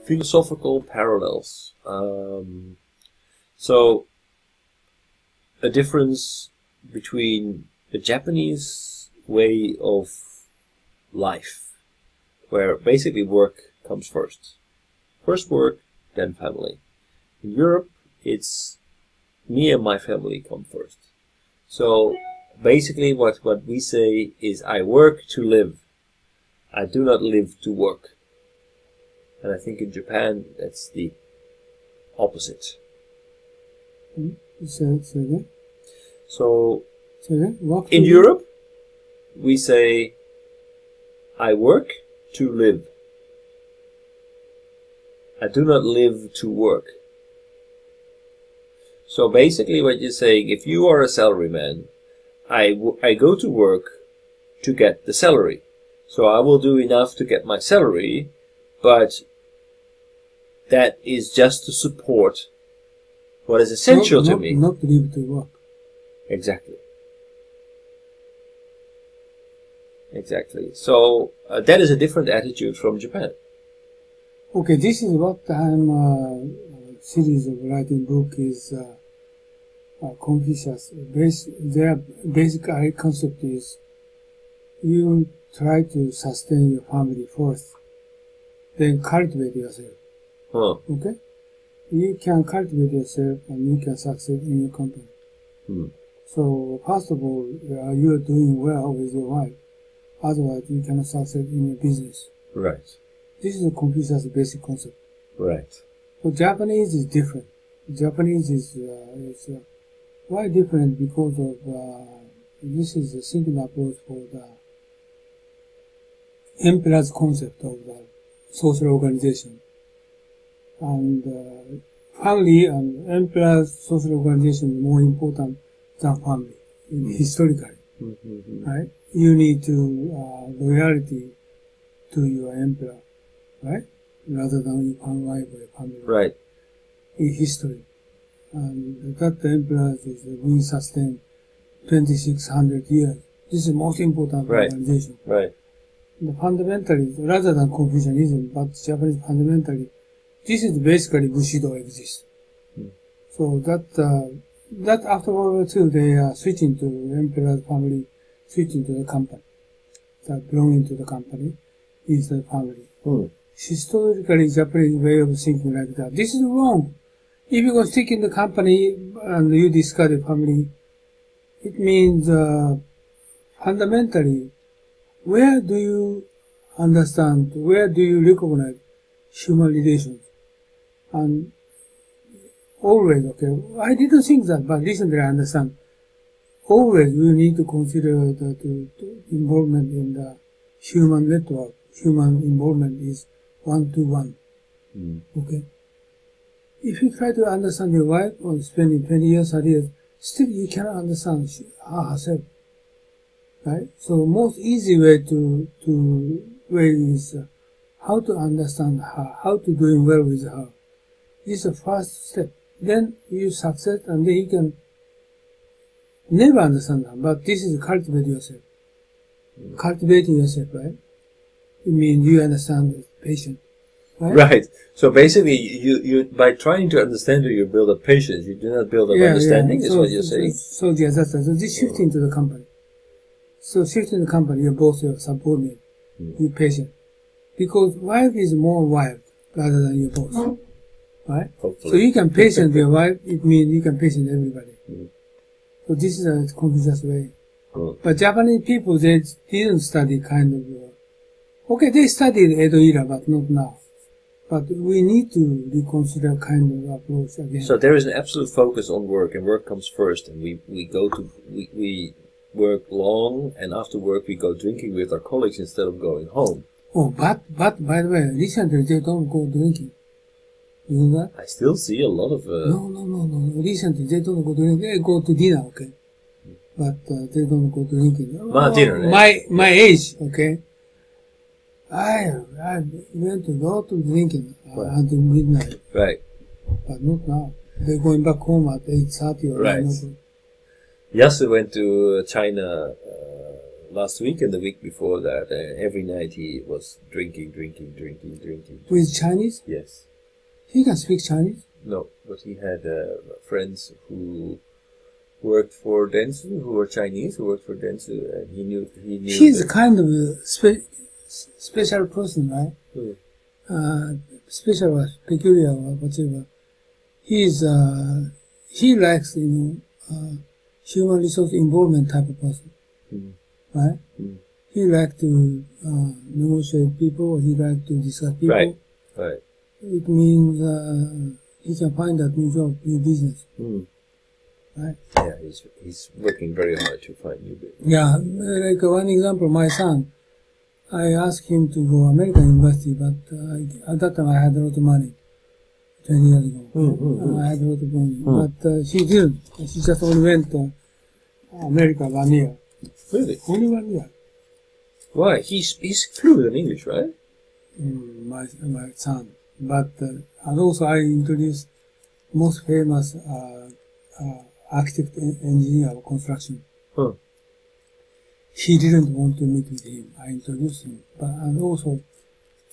philosophical parallels. So, a difference between the Japanese way of life, where basically work comes first. First work, then family. In Europe, it's me and my family come first. So, basically what we say is, I work to live. I do not live to work. And I think in Japan, that's the opposite. So, in Europe, we say, I work to live. I do not live to work. So basically what you're saying, if you are a salaryman, I go to work to get the salary. So I will do enough to get my salary, but that is just to support what is essential to me. Not live to work. Exactly. Exactly. So that is a different attitude from Japan. Okay, this is what I'm series of writing book is Confucius. Their basic concept is you try to sustain your family first, then cultivate yourself. Huh. Okay? You can cultivate yourself and you can succeed in your company. So, first of all, you are doing well with your wife. Otherwise, you cannot succeed in your business. Right. This is a Confucius basic concept. Right. So, Japanese is different. Japanese is why different? Because of this is a simple approach for the emperor's concept of the social organization. And family and emperor's social organization is more important than family, historically. Right? You need to loyalty to your emperor, right? Rather than your wife or your family. Right. In history. And that emperor is being sustained 2600 years. This is the most important organization. Right. The fundamentally, rather than Confucianism, but Japanese fundamentally, this is basically Bushido exists. So that after World War II, they are switching to emperor's family, switching to the company. That belonging to the company is the family. Historically, Japanese way of thinking like that. This is wrong. If you go stick in the company and you discard the family, it means fundamentally, where do you understand, where do you recognize human relations? And always, okay, I didn't think that, but recently I understand. Always we need to consider the involvement in the human network. Human involvement is 1-to-1. Okay? If you try to understand your wife or spending 20 years, 30 years, still you cannot understand her herself. Right? So most easy way is how to understand her, how to doing well with her. This is the first step. Then you succeed and then you can never understand her, but this is cultivate yourself. Cultivating yourself, right? It means you understand the patient. Right. So basically, you by trying to understand her, you build up patience. You do not build up understanding. Is what you're saying. So that's so this shifting to the company. So shifting the company, you're both your subordinate, you're patient, because wife is more wife rather than your boss, right? Hopefully. So you can patient your wife. It means you can patient everybody. So this is a Confucius way. But Japanese people, they didn't study kind of. Okay, they studied Edo era, but not now. But we need to reconsider kind of approach again. So there is an absolute focus on work, and work comes first, and we work long, and after work we go drinking with our colleagues instead of going home. Oh, but by the way, recently they don't go drinking. You know that? I still see a lot of. No. Recently they don't go drinking. They go to dinner, okay, but they don't go drinking. Dinner. My age, okay. I went to go to drinking until midnight. Right. But not now. They're going back home at 8:30 or 9 o'clock. Yasu went to China last week and the week before that, every night he was drinking. With Chinese? Yes. He can speak Chinese? No, but he had friends who worked for Dentsu, who were Chinese, who worked for Dentsu, and he knew. He's a kind of a special person, right? Special or peculiar or whatever. He likes, human resource involvement type of person, right? He likes to negotiate people. He likes to discuss people. Right. It means he can find out new job, new business. Right? Yeah, he's working very hard to find new business. Yeah, like one example, my son, I asked him to go American university, but at that time I had a lot of money, 20 years ago. I had a lot of money, but she didn't. She just only went to America 1 year. Really? Only 1 year. Why? He's fluent in English, right? My son. But and also I introduced most famous architect, engineer of construction. He didn't want to meet with him. I introduced him. And also,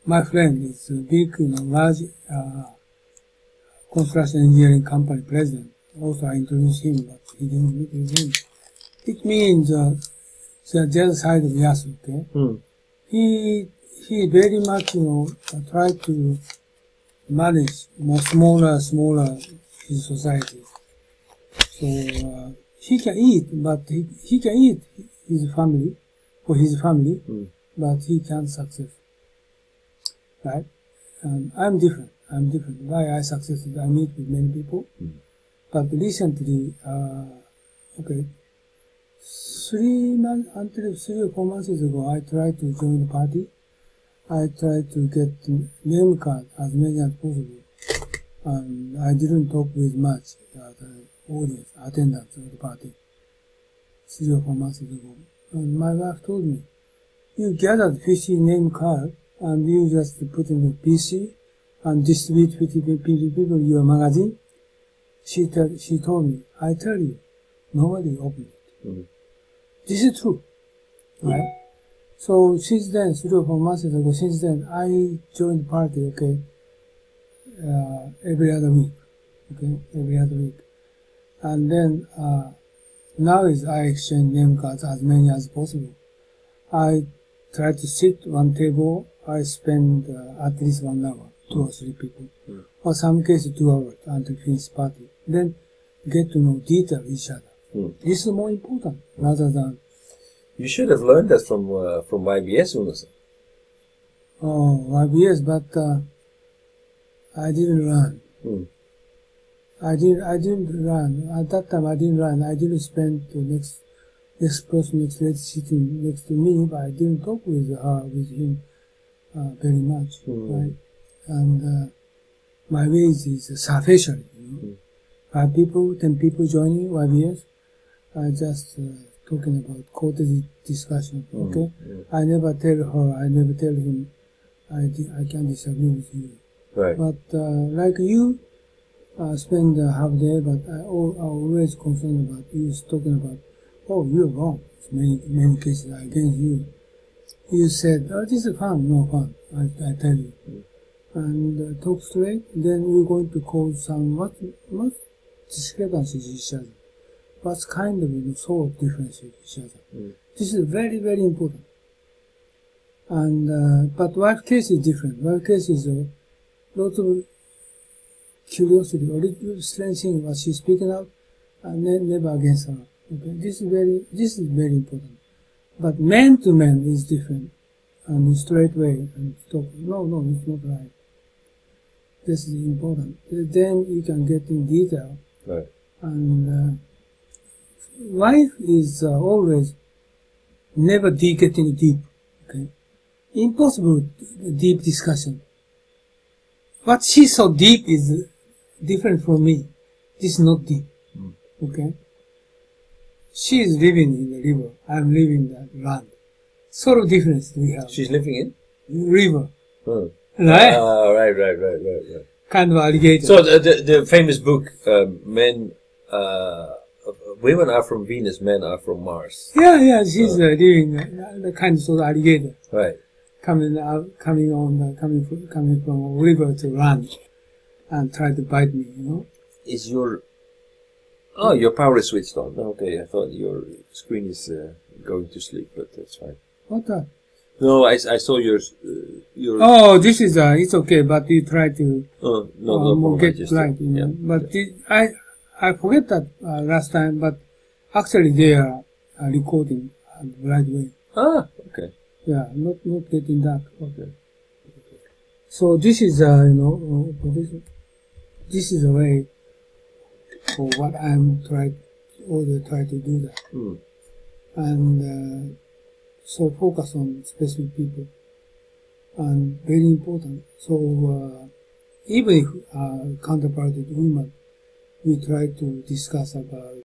my friend is a big, large construction engineering company president. Also, I introduced him, but he didn't meet with him. It means the other side of Yasu, okay? He very much, tried to manage smaller his society. So he can eat, but he can eat his family, but he can't succeed. Right? And I'm different. Why I succeeded? I meet with many people. But recently, 3 or 4 months ago, I tried to join the party. I tried to get name card as many as possible. And I didn't talk with much the audience, attendance of the party 3 or 4 months ago. And my wife told me, you gathered 50 name card and you just put in the PC and distribute 50 people your magazine. She told me, I tell you, nobody opened it. This is true, right? So since then, 3 or 4 months ago, I joined the party, every other week, And then, now I exchange name cards as many as possible. I try to sit one table, I spend at least 1 hour, 2 or 3 people. Or some cases 2 hours until finish party. Then get to know detail each other. This is more important rather than. You should have learned that from YBS, Uno-san. Oh, YBS, but I didn't learn. I didn't learn. At that time, I didn't learn. I didn't spend the next person sitting next to me, but I didn't talk with him very much, right? And my ways is sufficient, 5 people, 10 people joining YBS. I just talking about courtesy discussion, I never tell her, I never tell him, I can disagree with you. Right. But like you spend a half day, but I always concerned about you talking about, oh, you're wrong. Many cases against you. You said, oh, this is fun, no fun. I tell you. And talk straight, then we're going to cause some what discrepancies each other. What kind of thought differences each other. This is very, very important. And but wife case is different. Wife case is a lot of curiosity, or little strange thing what she's speaking out, and never against her. This is very important. But man to man is different, and in straight way and talk. No, it's not right. This is important. Then you can get in detail. Right. And wife is always never getting deep. Impossible deep discussion. What she saw deep is different from me. This is not deep. She is living in the river. I'm living in the land. Sort of difference we have. She's living in? River. Right? Right. Kind of alligator. So the famous book, Men women are from Venus, men are from Mars. Yeah, she's living the kind of sort of alligator Right. coming from a river to run and try to bite me, you know. Is your your power is switched on? Okay, I thought your screen is going to sleep, but that's fine. What the? No, I saw your. Oh, this is it's okay, but you try to No problem. get Just, right, you know. yeah, But I forget that last time, but actually they are recording the right way. Ah, okay. Yeah, not getting dark. Okay. So this is this is a way for what I'm try to do that. Mm. And so focus on specific people, and very important. So even if counterpart is woman, we try to discuss about